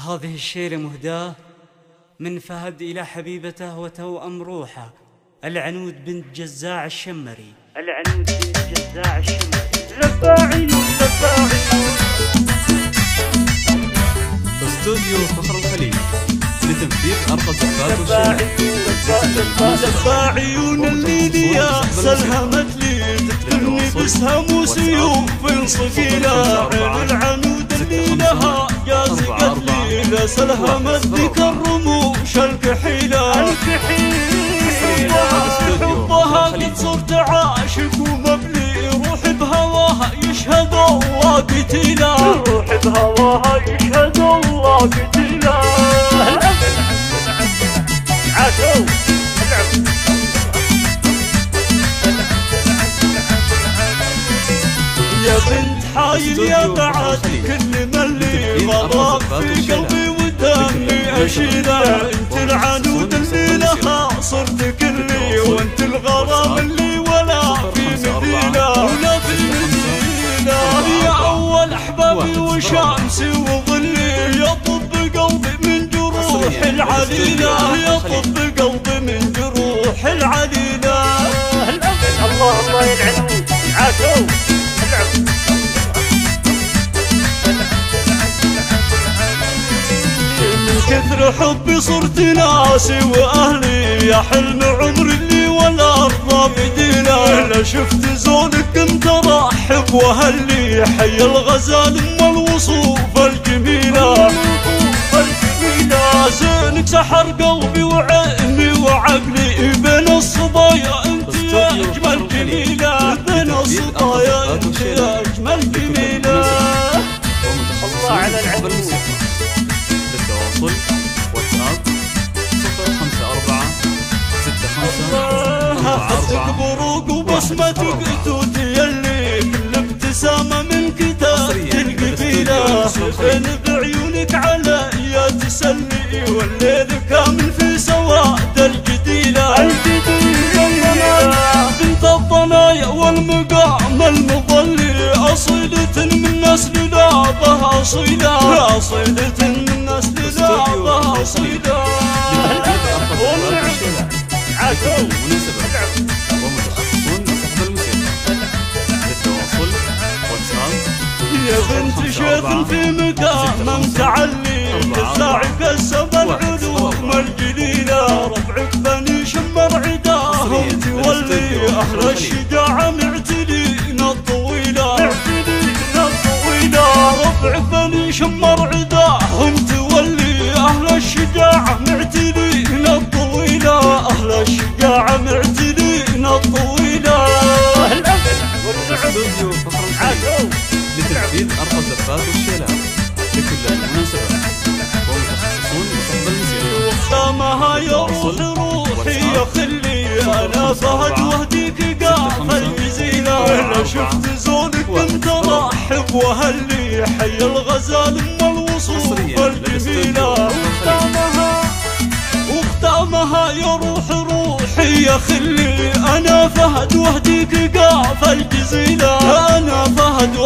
هذه الشيلة مهداة من فهد إلى حبيبته وتوأم روحه العنود بنت جزاع الشمري. العنود بنت جزاع الشمري. لفاعيون استوديو فخر الخليل لتنفيذ أرقى زفات والشمال. لفاعيون الليل يا سلهمت لي تقتلني بسهم وسيوف صقيلة. عين العنود اللي لها جازقت لي لا سلهمت ذيك الرموش الكحيلة. حبها قد صرت عاشق ومبلي روحي بهواها يشهد الله قتيلة. روحي بهواها يشهد الله قتيلة. عاشوا يا بنت حايل يا بعد كل ملي غرام في قلبي ودمي اشيله. انت العنود اللي لها صرت كلي وانت الغرام اللي ولا في مدينه ولا في مدينه. يا اول احبابي وشمسي وظلي يا طب قلبي من جروح العليله. يا طب قلبي من جروح العليله. الله الله يا العنود عاشوا من كثر حبي صرت ناسي واهلي. يا حلم عمري اللي ولا ارضى بدينا. لا شفت زونك كنت ارحب واهلي. حي الغزال ام الوصوف الجميله. زينك سحر قلبي وعيني وعقلي. بين الصبايا انت يا اجمل جميله. بين الصبايا انت يا اجمل جميله. الله على العنود. للتواصل واتساب 054 65 حسك بروق وبصمتك توت يلي. كل ابتسامة منك تاج القبيلة. فين بعيونك عليا تسلي والليل كامل في سواد الجديلة. بنت الضنايا والمقام المظلي. أصيلة من نسل لابها أصيلة. أصيلة من نسل لابها أصيلة. عاشوا مناسبة ومتخصصون بصحب الموسيقى. للتواصل واتساب يا بنت شيخ في مكان متعلي. جزاعك السبع العلوم الجليلة. رفعك بني شمر عداهم تولي. أهل الشجاعة معتلين الطويلة. رفعك بني شمر عداهم تولي. أهل الشجاعة معتلين الطويلة. أهل الشجاعة معتلين الطويلة. استوديو فخر الخليل لتنفيذ أرقى الزفات والشيلات لكل المناسبات ومتخصصون بصحب الموسيقى. وختامها يا روحي يا خلي. أنا فهد وهديك قاف الجزيلة. لا شفت زونك كنت رحب وهلي. حي الغزال ام الوصوف الجميلة. وختامها يا روحي يا خلي. أنا فهد وهديك قاف الجزيلة. أنا فهد